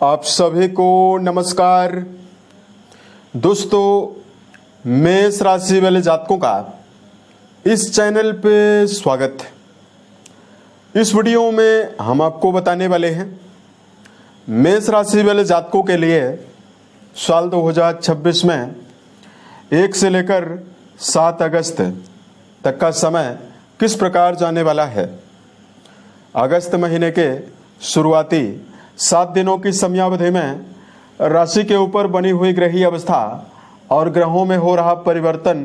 आप सभी को नमस्कार। दोस्तों, मेष राशि वाले जातकों का इस चैनल पे स्वागत है। इस वीडियो में हम आपको बताने वाले हैं मेष राशि वाले जातकों के लिए साल 2026 में 1 से लेकर 7 अगस्त तक का समय किस प्रकार जाने वाला है। अगस्त महीने के शुरुआती 7 दिनों की समयावधि में राशि के ऊपर बनी हुई ग्रहीय अवस्था और ग्रहों में हो रहा परिवर्तन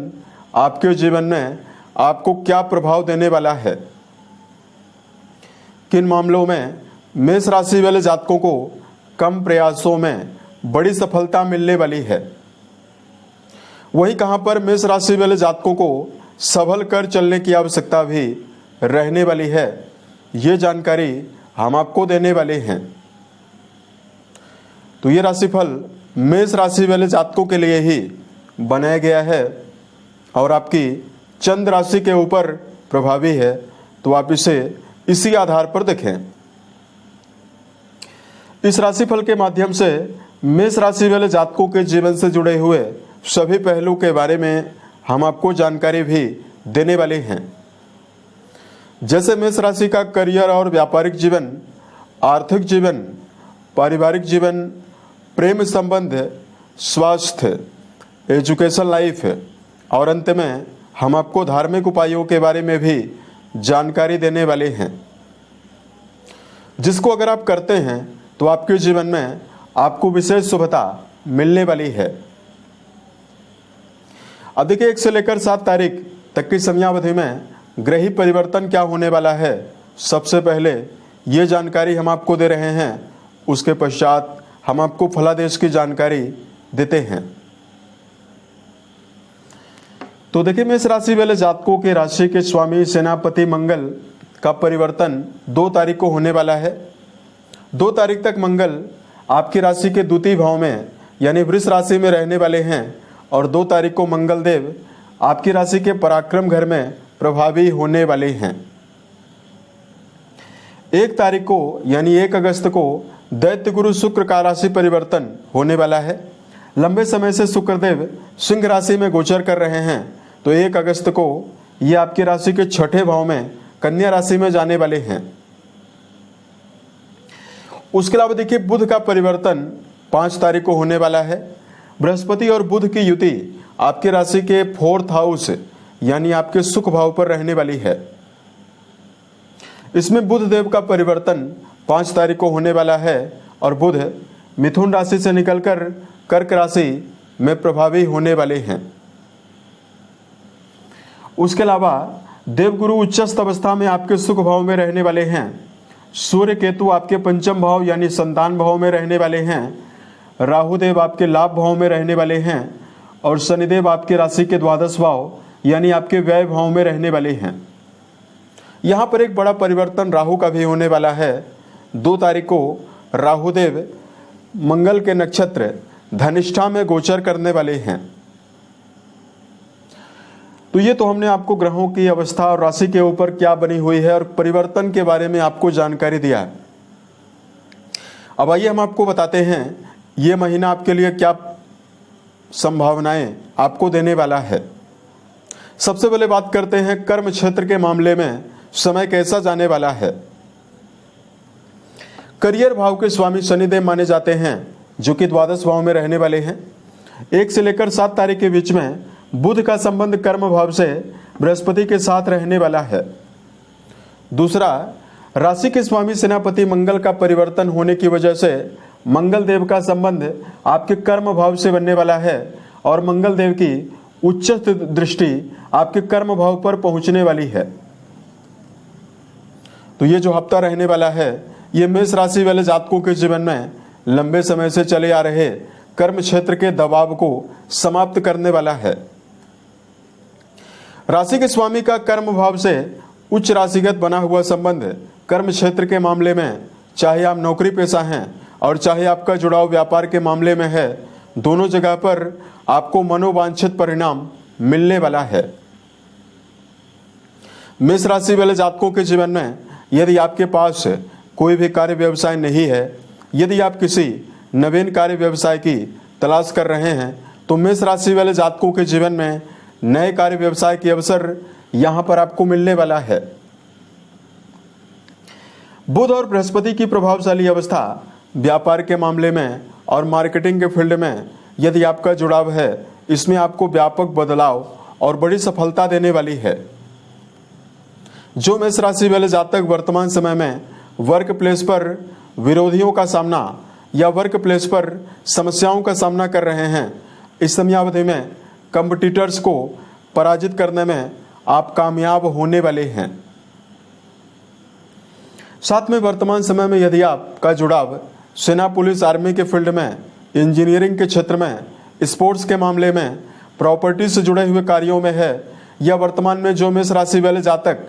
आपके जीवन में आपको क्या प्रभाव देने वाला है। किन मामलों में मेष राशि वाले जातकों को कम प्रयासों में बड़ी सफलता मिलने वाली है, वहीं कहां पर मेष राशि वाले जातकों को संभल कर चलने की आवश्यकता भी रहने वाली है, ये जानकारी हम आपको देने वाले हैं। तो ये राशिफल मेष राशि वाले जातकों के लिए ही बनाया गया है और आपकी चंद्र राशि के ऊपर प्रभावी है, तो आप इसे इसी आधार पर देखें। इस राशिफल के माध्यम से मेष राशि वाले जातकों के जीवन से जुड़े हुए सभी पहलू के बारे में हम आपको जानकारी भी देने वाले हैं। जैसे मेष राशि का करियर और व्यापारिक जीवन, आर्थिक जीवन, पारिवारिक जीवन, प्रेम संबंध, स्वास्थ्य, एजुकेशन लाइफ और अंत में हम आपको धार्मिक उपायों के बारे में भी जानकारी देने वाले हैं, जिसको अगर आप करते हैं तो आपके जीवन में आपको विशेष शुभता मिलने वाली है। अब देखिए, 1 से लेकर 7 तारीख तक की समयावधि में ग्रही परिवर्तन क्या होने वाला है। सबसे पहले ये जानकारी हम आपको दे रहे हैं, उसके पश्चात हम आपको फलादेश की जानकारी देते हैं। तो देखिए, मेष राशि वाले जातकों के राशि के स्वामी सेनापति मंगल का परिवर्तन 2 तारीख को होने वाला है। 2 तारीख तक मंगल आपकी राशि के द्वितीय भाव में यानी वृष राशि में रहने वाले हैं और 2 तारीख को मंगल देव आपकी राशि के पराक्रम घर में प्रभावी होने वाले हैं। 1 तारीख को यानी 1 अगस्त को दैत्य गुरु शुक्र का राशि परिवर्तन होने वाला है। लंबे समय से शुक्रदेव सिंह राशि में गोचर कर रहे हैं, तो 1 अगस्त को ये आपकी राशि के 6ठे भाव में कन्या राशि में जाने वाले हैं। उसके अलावा देखिए, बुध का परिवर्तन 5 तारीख को होने वाला है। बृहस्पति और बुध की युति आपकी राशि के 4th हाउस यानी आपके सुख भाव पर रहने वाली है। इसमें बुध देव का परिवर्तन 5 तारीख को होने वाला है और बुध मिथुन राशि से निकलकर कर्क राशि में प्रभावी होने वाले हैं। उसके अलावा देवगुरु उच्चस्थ अवस्था में आपके सुख भाव में रहने वाले हैं। सूर्य केतु आपके 5म भाव यानी संतान भाव में रहने वाले हैं। राहु देव आपके लाभ भाव में रहने वाले हैं और शनिदेव आपके राशि के 12th भाव यानी आपके व्यय भाव में रहने वाले हैं। यहाँ पर एक बड़ा परिवर्तन राहु का भी होने वाला है। 2 तारीख को राहुदेव मंगल के नक्षत्र धनिष्ठा में गोचर करने वाले हैं। तो ये तो हमने आपको ग्रहों की अवस्था और राशि के ऊपर क्या बनी हुई है और परिवर्तन के बारे में आपको जानकारी दिया। अब आइए हम आपको बताते हैं ये महीना आपके लिए क्या संभावनाएं आपको देने वाला है। सबसे पहले बात करते हैं कर्म क्षेत्र के मामले में समय कैसा जाने वाला है। करियर भाव के स्वामी शनिदेव माने जाते हैं, जो कि 12th भाव में रहने वाले हैं। 1 से लेकर 7 तारीख के बीच में बुध का संबंध कर्म भाव से बृहस्पति के साथ रहने वाला है। दूसरा, राशि के स्वामी सेनापति मंगल का परिवर्तन होने की वजह से मंगल देव का संबंध आपके कर्म भाव से बनने वाला है और मंगल देव की उच्च दृष्टि आपके कर्म भाव पर पहुंचने वाली है। तो ये जो हफ्ता रहने वाला है, ये मेष राशि वाले जातकों के जीवन में लंबे समय से चले आ रहे कर्म क्षेत्र के दबाव को समाप्त करने वाला है। राशि के स्वामी का कर्म भाव से उच्च राशिगत बना हुआ संबंध कर्म क्षेत्र के मामले में, चाहे आप नौकरी पेशा हैं और चाहे आपका जुड़ाव व्यापार के मामले में है, दोनों जगह पर आपको मनोवांछित परिणाम मिलने वाला है। मेष राशि वाले जातकों के जीवन में यदि आपके पास कोई भी कार्य व्यवसाय नहीं है यदि आप किसी नवीन कार्य व्यवसाय की तलाश कर रहे हैं तो मेष राशि वाले जातकों के जीवन में नए कार्य व्यवसाय के अवसर यहां पर आपको मिलने वाला है। बुध और बृहस्पति की प्रभावशाली अवस्था व्यापार के मामले में और मार्केटिंग के फील्ड में यदि आपका जुड़ाव है, इसमें आपको व्यापक बदलाव और बड़ी सफलता देने वाली है। जो मेष राशि वाले जातक वर्तमान समय में वर्क प्लेस पर विरोधियों का सामना या वर्क प्लेस पर समस्याओं का सामना कर रहे हैं, इस समयावधि में कंपटीटर्स को पराजित करने में आप कामयाब होने वाले हैं। साथ में वर्तमान समय में यदि आपका जुड़ाव सेना, पुलिस, आर्मी के फील्ड में, इंजीनियरिंग के क्षेत्र में, स्पोर्ट्स के मामले में, प्रॉपर्टी से जुड़े हुए कार्यों में है, या वर्तमान में जो मेष राशि वाले जातक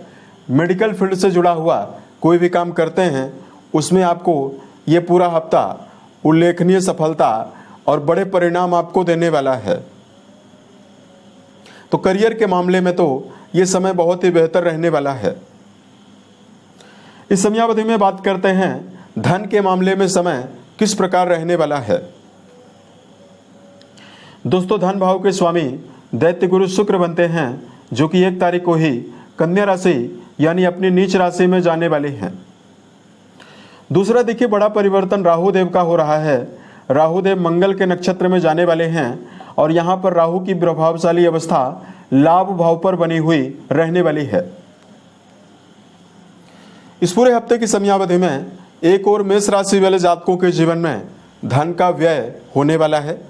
मेडिकल फील्ड से जुड़ा हुआ कोई भी काम करते हैं, उसमें आपको ये पूरा हफ्ता उल्लेखनीय सफलता और बड़े परिणाम आपको देने वाला है। तो करियर के मामले में तो ये समय बहुत ही बेहतर रहने वाला है। इस समयावधि में बात करते हैं धन के मामले में समय किस प्रकार रहने वाला है। दोस्तों, धन भाव के स्वामी दैत्य गुरु शुक्र बनते हैं, जो कि 1 तारीख को ही कन्या राशि यानी अपनी नीच राशि में जाने वाले हैं। दूसरा देखिए, बड़ा परिवर्तन राहु देव का हो रहा है। राहु देव मंगल के नक्षत्र में जाने वाले हैं और यहाँ पर राहु की प्रभावशाली अवस्था लाभ भाव पर बनी हुई रहने वाली है। इस पूरे हफ्ते की समयावधि में एक और मेष राशि वाले जातकों के जीवन में धन का व्यय होने वाला है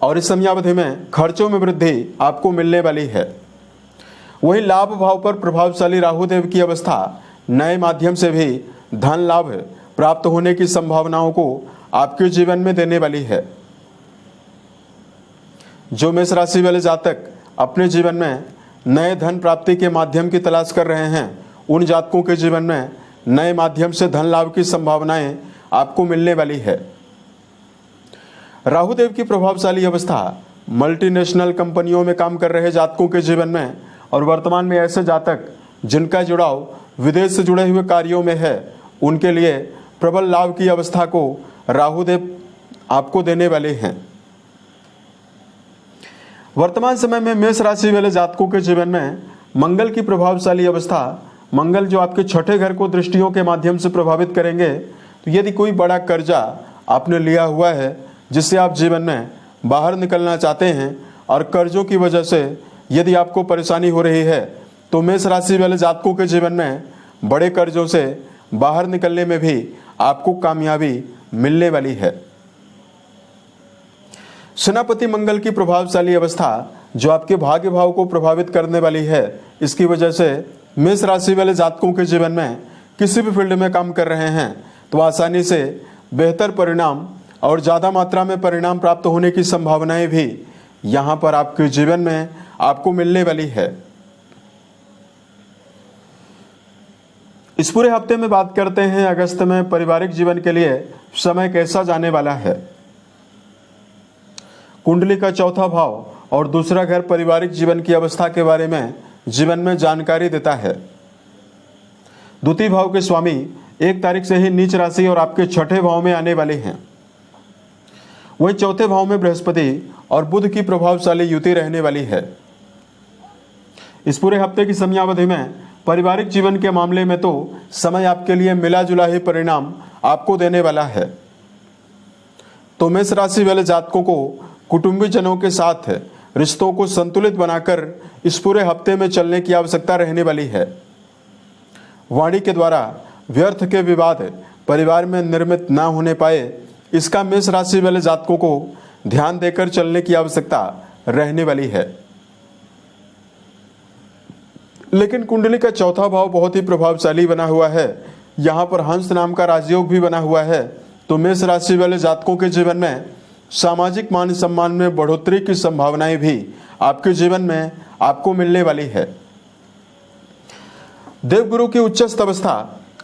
और इस समयावधि में खर्चों में वृद्धि आपको मिलने वाली है। वही लाभ भाव पर प्रभावशाली राहु देव की अवस्था नए माध्यम से भी धन लाभ प्राप्त होने की संभावनाओं को आपके जीवन में देने वाली है। जो मेष राशि वाले जातक अपने जीवन में नए धन प्राप्ति के माध्यम की तलाश कर रहे हैं, उन जातकों के जीवन में नए माध्यम से धन लाभ की संभावनाएं आपको मिलने वाली है। राहु देव की प्रभावशाली अवस्था मल्टीनेशनल कंपनियों में काम कर रहे जातकों के जीवन में और वर्तमान में ऐसे जातक जिनका जुड़ाव विदेश से जुड़े हुए कार्यों में है, उनके लिए प्रबल लाभ की अवस्था को राहु देव आपको देने वाले हैं। वर्तमान समय में मेष राशि वाले जातकों के जीवन में मंगल की प्रभावशाली अवस्था, मंगल जो आपके छठे घर को दृष्टियों के माध्यम से प्रभावित करेंगे, तो यदि कोई बड़ा कर्जा आपने लिया हुआ है जिससे आप जीवन में बाहर निकलना चाहते हैं और कर्जों की वजह से यदि आपको परेशानी हो रही है, तो मेष राशि वाले जातकों के जीवन में बड़े कर्जों से बाहर निकलने में भी आपको कामयाबी मिलने वाली है। सेनापति मंगल की प्रभावशाली अवस्था जो आपके भाग्य भाव को प्रभावित करने वाली है, इसकी वजह से मेष राशि वाले जातकों के जीवन में किसी भी फील्ड में काम कर रहे हैं तो आसानी से बेहतर परिणाम और ज़्यादा मात्रा में परिणाम प्राप्त होने की संभावनाएं भी यहाँ पर आपके जीवन में आपको मिलने वाली है। इस पूरे हफ्ते में बात करते हैं अगस्त में पारिवारिक जीवन के लिए समय कैसा जाने वाला है। कुंडली का चौथा भाव और दूसरा घर पारिवारिक जीवन की अवस्था के बारे में जीवन में जानकारी देता है। द्वितीय भाव के स्वामी 1 तारीख से ही नीच राशि और आपके छठे भाव में आने वाले हैं। वहीं चौथे भाव में बृहस्पति और बुध की प्रभावशाली युति रहने वाली है। इस पूरे हफ्ते की समयावधि में पारिवारिक जीवन के मामले में तो समय आपके लिए मिला जुला ही परिणाम आपको देने वाला है। तो मेष राशि वाले जातकों को कुटुंबी जनों के साथ रिश्तों को संतुलित बनाकर इस पूरे हफ्ते में चलने की आवश्यकता रहने वाली है। वाणी के द्वारा व्यर्थ के विवाद परिवार में निर्मित न होने पाए, इसका मेष राशि वाले जातकों को ध्यान देकर चलने की आवश्यकता रहने वाली है। लेकिन कुंडली का चौथा भाव बहुत ही प्रभावशाली बना हुआ है। यहाँ पर हंस नाम का राजयोग भी बना हुआ है। तो मेष राशि वाले जातकों के जीवन में सामाजिक मान सम्मान में बढ़ोतरी की संभावनाएं भी आपके जीवन में आपको मिलने वाली है। देवगुरु की उच्चस्थ अवस्था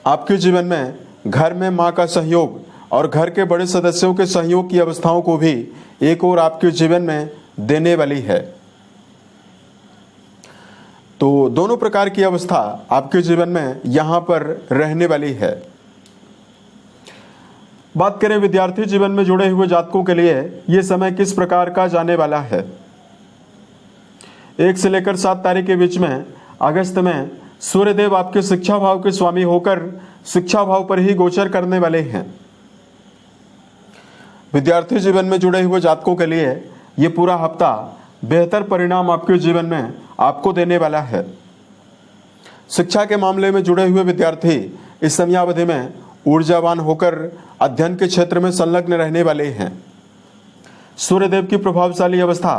आपके जीवन में घर में मां का सहयोग और घर के बड़े सदस्यों के सहयोग की अवस्थाओं को भी एक और आपके जीवन में देने वाली है। तो दोनों प्रकार की अवस्था आपके जीवन में यहाँ पर रहने वाली है। बात करें विद्यार्थी जीवन में जुड़े हुए जातकों के लिए ये समय किस प्रकार का जाने वाला है। 1 से लेकर 7 तारीख के बीच में अगस्त में सूर्यदेव आपके शिक्षा भाव के स्वामी होकर शिक्षा भाव पर ही गोचर करने वाले हैं। विद्यार्थी जीवन में जुड़े हुए जातकों के लिए ये पूरा हफ्ता बेहतर परिणाम आपके जीवन में आपको देने वाला है। शिक्षा के मामले में जुड़े हुए विद्यार्थी इस समयावधि में ऊर्जावान होकर अध्ययन के क्षेत्र में संलग्न रहने वाले हैं। सूर्यदेव की प्रभावशाली अवस्था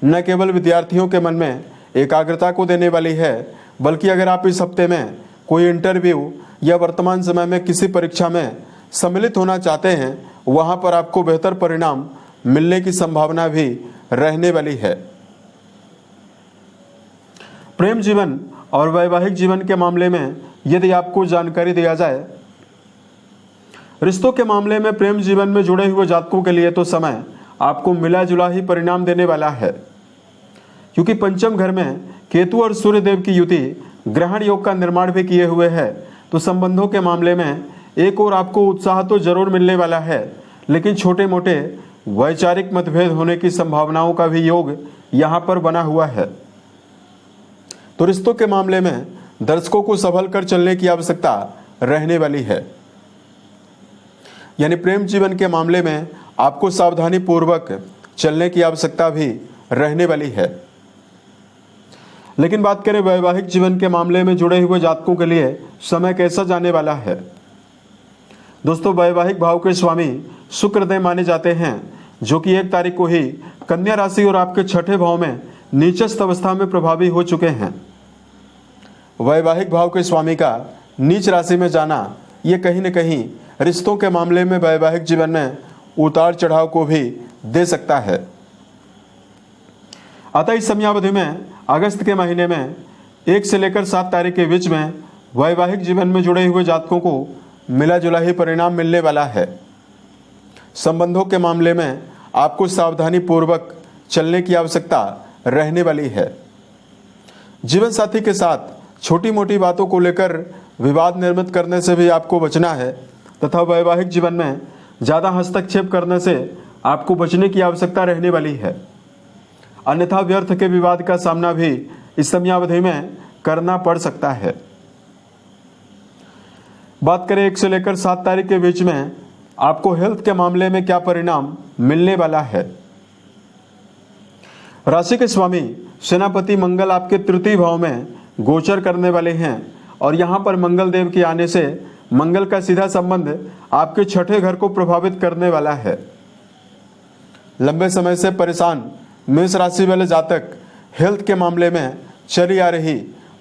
न केवल विद्यार्थियों के मन में एकाग्रता को देने वाली है, बल्कि अगर आप इस हफ्ते में कोई इंटरव्यू या वर्तमान समय में किसी परीक्षा में सम्मिलित होना चाहते हैं, वहां पर आपको बेहतर परिणाम मिलने की संभावना भी रहने वाली है। प्रेम जीवन और वैवाहिक जीवन के मामले में यदि आपको जानकारी दिया जाए, रिश्तों के मामले में प्रेम जीवन में जुड़े हुए जातकों के लिए तो समय आपको मिला जुला ही परिणाम देने वाला है, क्योंकि पंचम घर में केतु और सूर्यदेव की युति ग्रहण योग का निर्माण भी किए हुए है। तो संबंधों के मामले में एक और आपको उत्साह तो जरूर मिलने वाला है, लेकिन छोटे मोटे वैचारिक मतभेद होने की संभावनाओं का भी योग यहाँ पर बना हुआ है। तो रिश्तों के मामले में दर्शकों को संभल कर चलने की आवश्यकता रहने वाली है। यानी प्रेम जीवन के मामले में आपको सावधानी पूर्वक चलने की आवश्यकता भी रहने वाली है। लेकिन बात करें वैवाहिक जीवन के मामले में जुड़े हुए जातकों के लिए समय कैसा जाने वाला है। दोस्तों, वैवाहिक भाव के स्वामी शुक्रदेव माने जाते हैं, जो कि 1 तारीख को ही कन्या राशि और आपके 6ठे भाव में नीचस्थ अवस्था में प्रभावी हो चुके हैं। वैवाहिक भाव के स्वामी का नीच राशि में जाना ये कहीं न कहीं रिश्तों के मामले में वैवाहिक जीवन में उतार चढ़ाव को भी दे सकता है। अतः इस समयावधि में अगस्त के महीने में 1 से लेकर 7 तारीख के बीच में वैवाहिक जीवन में जुड़े हुए जातकों को मिला जुला ही परिणाम मिलने वाला है। संबंधों के मामले में आपको सावधानी पूर्वक चलने की आवश्यकता रहने वाली है। जीवन साथी के साथ छोटी मोटी बातों को लेकर विवाद निर्मित करने से भी आपको बचना है, तथा वैवाहिक जीवन में ज़्यादा हस्तक्षेप करने से आपको बचने की आवश्यकता रहने वाली है। अन्यथा व्यर्थ के विवाद का सामना भी इस समयावधि में करना पड़ सकता है। बात करें 1 से लेकर 7 तारीख के बीच में आपको हेल्थ के मामले में क्या परिणाम मिलने वाला है। राशि के स्वामी सेनापति मंगल आपके 3य भाव में गोचर करने वाले हैं, और यहां पर मंगल देव के आने से मंगल का सीधा संबंध आपके 6ठे घर को प्रभावित करने वाला है। लंबे समय से परेशान मेष राशि वाले जातक हेल्थ के मामले में चली आ रही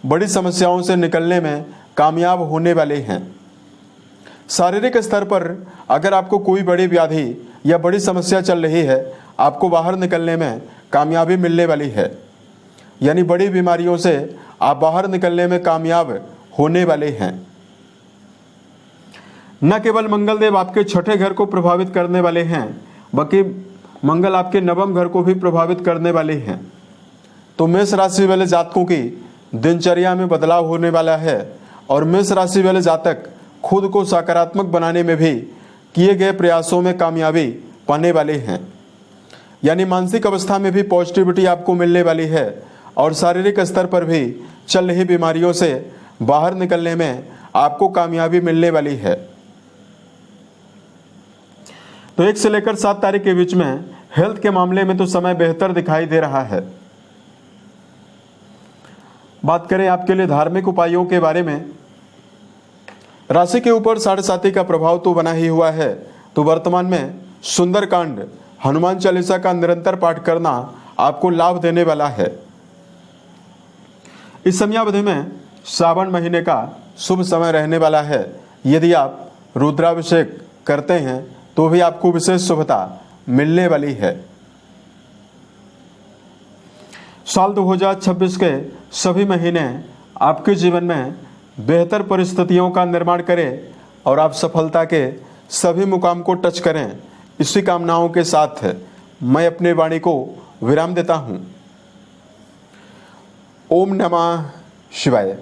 बड़ी समस्याओं से निकलने में कामयाब होने वाले हैं। शारीरिक स्तर पर अगर आपको कोई बड़ी व्याधि या बड़ी समस्या चल रही है, आपको बाहर निकलने में कामयाबी मिलने वाली है। यानी बड़ी बीमारियों से आप बाहर निकलने में कामयाब होने वाले हैं। न केवल मंगल देव आपके 6ठे घर को प्रभावित करने वाले हैं, बल्कि मंगल आपके 9वें घर को भी प्रभावित करने वाले हैं। तो मेष राशि वाले जातकों की दिनचर्या में बदलाव होने वाला है, और मेष राशि वाले जातक खुद को सकारात्मक बनाने में भी किए गए प्रयासों में कामयाबी पाने वाले हैं। यानी मानसिक अवस्था में भी पॉजिटिविटी आपको मिलने वाली है, और शारीरिक स्तर पर भी चल रही बीमारियों से बाहर निकलने में आपको कामयाबी मिलने वाली है। तो 1 से लेकर 7 तारीख के बीच में हेल्थ के मामले में तो समय बेहतर दिखाई दे रहा है। बात करें आपके लिए धार्मिक उपायों के बारे में, राशि के ऊपर 7.5 का प्रभाव तो बना ही हुआ है, तो वर्तमान में सुंदरकांड हनुमान चालीसा का निरंतर पाठ करना आपको लाभ देने वाला है। इस समयावधि में श्रावण महीने का शुभ समय रहने वाला है। यदि आप रुद्राभिषेक करते हैं तो भी आपको विशेष शुभता मिलने वाली है। साल 2026 के सभी महीने आपके जीवन में बेहतर परिस्थितियों का निर्माण करें और आप सफलता के सभी मुकाम को टच करें। इसी कामनाओं के साथ मैं अपने वाणी को विराम देता हूं। ओम नमः शिवाय।